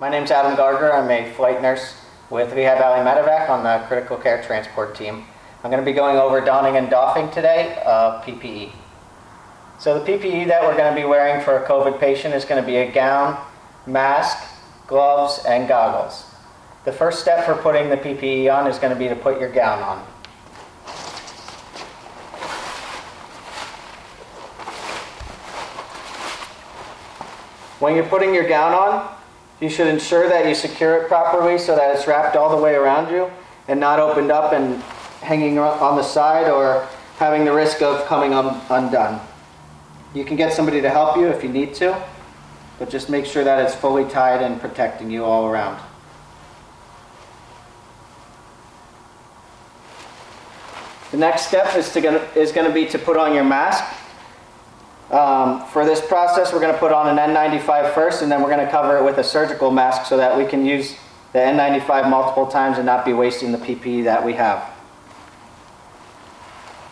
My name's Adam Gardner. I'm a flight nurse with Lehigh Valley Medevac on the critical care transport team. I'm going to be going over donning and doffing today of PPE. So the PPE that we're going to be wearing for a COVID patient is going to be a gown, mask, gloves, and goggles. The first step for putting the PPE on is going to be to put your gown on. When you're putting your gown on, you should ensure that you secure it properly so that it's wrapped all the way around you and not opened up and hanging on the side or having the risk of coming undone. You can get somebody to help you if you need to, but just make sure that it's fully tied and protecting you all around. The next step is going to be to put on your mask. For this process, we're going to put on an N95 first, and then we're going to cover it with a surgical mask so that we can use the N95 multiple times and not be wasting the PPE that we have.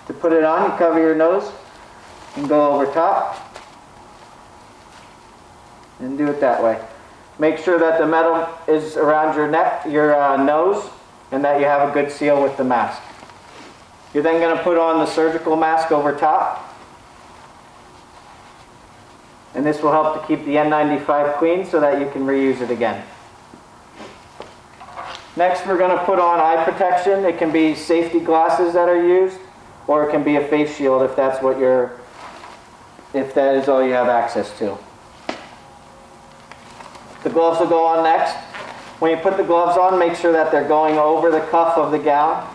To put it on, you cover your nose and go over top and do it that way. Make sure that the metal is around your neck, your nose, and that you have a good seal with the mask. You're then going to put on the surgical mask over top. And this will help to keep the N95 clean so that you can reuse it again. Next, we're going to put on eye protection. It can be safety glasses that are used, or it can be a face shield if that is all you have access to. The gloves will go on next. When you put the gloves on, make sure that they're going over the cuff of the gown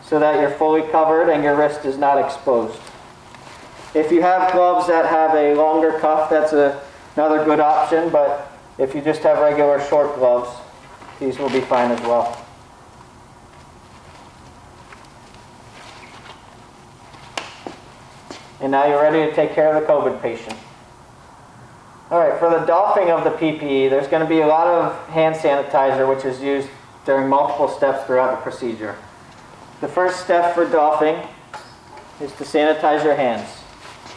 so that you're fully covered and your wrist is not exposed. If you have gloves that have a longer cuff, that's another good option, but if you just have regular short gloves, these will be fine as well. And now you're ready to take care of the COVID patient. All right, for the doffing of the PPE, there's going to be a lot of hand sanitizer which is used during multiple steps throughout the procedure. The first step for doffing is to sanitize your hands.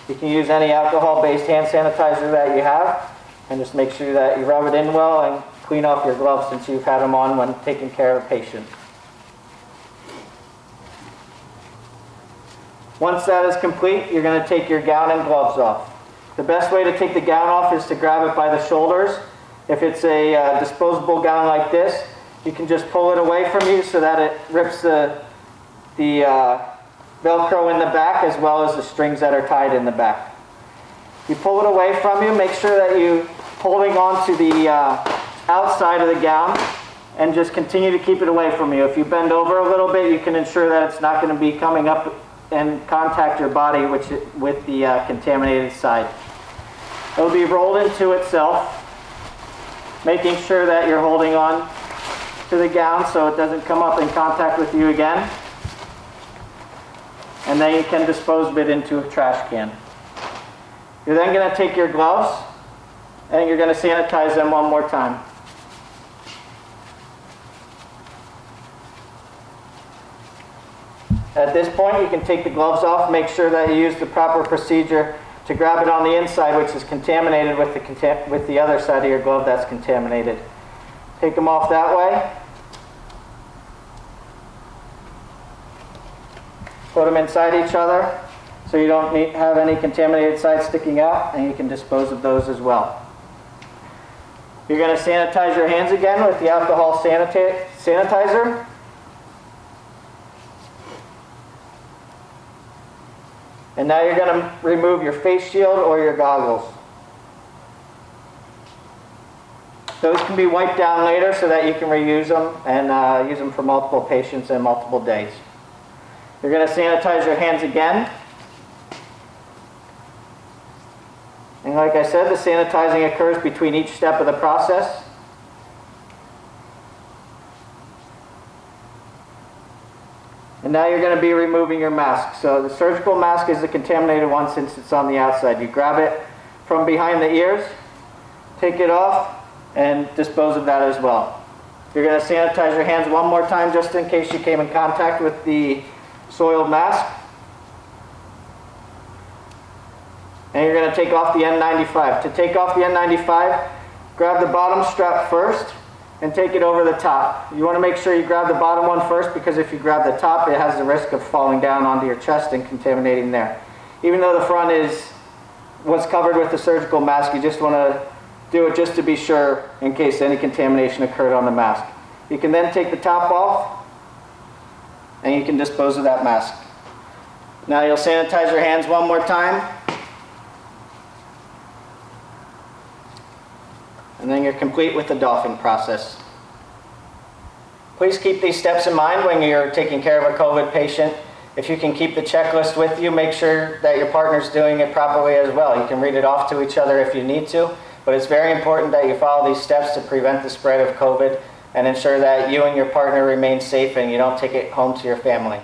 You can use any alcohol-based hand sanitizer that you have, and just make sure that you rub it in well and clean off your gloves since you've had them on when taking care of a patient. Once that is complete, you're going to take your gown and gloves off. The best way to take the gown off is to grab it by the shoulders. If it's a disposable gown like this, you can just pull it away from you so that it rips the Velcro in the back as well as the strings that are tied in the back. You pull it away from you, make sure that you're holding on to the outside of the gown and just continue to keep it away from you. If you bend over a little bit, you can ensure that it's not going to be coming up and contact your body with the contaminated side. It will be rolled into itself, making sure that you're holding on to the gown so it doesn't come up in contact with you again. And then you can dispose of it into a trash can. You're then going to take your gloves and you're going to sanitize them one more time. At this point, you can take the gloves off, make sure that you use the proper procedure to grab it on the inside, which is contaminated with the other side of your glove that's contaminated. Take them off that way. Put them inside each other so you don't have any contaminated sides sticking out, and you can dispose of those as well. You're going to sanitize your hands again with the alcohol sanitizer. And now you're going to remove your face shield or your goggles. Those can be wiped down later so that you can reuse them and use them for multiple patients and multiple days. You're going to sanitize your hands again. And like I said, the sanitizing occurs between each step of the process. And now you're going to be removing your mask. So the surgical mask is the contaminated one since it's on the outside. You grab it from behind the ears, take it off, and dispose of that as well. You're going to sanitize your hands one more time just in case you came in contact with the soiled mask. And you're going to take off the N95. To take off the N95, grab the bottom strap first and take it over the top. You want to make sure you grab the bottom one first, because if you grab the top, it has the risk of falling down onto your chest and contaminating there. Even though the front was covered with the surgical mask, you just want to do it just to be sure in case any contamination occurred on the mask. You can then take the top off and you can dispose of that mask. Now you'll sanitize your hands one more time. And then you're complete with the doffing process. Please keep these steps in mind when you're taking care of a COVID patient. If you can keep the checklist with you, make sure that your partner's doing it properly as well. You can read it off to each other if you need to, but it's very important that you follow these steps to prevent the spread of COVID and ensure that you and your partner remain safe and you don't take it home to your family.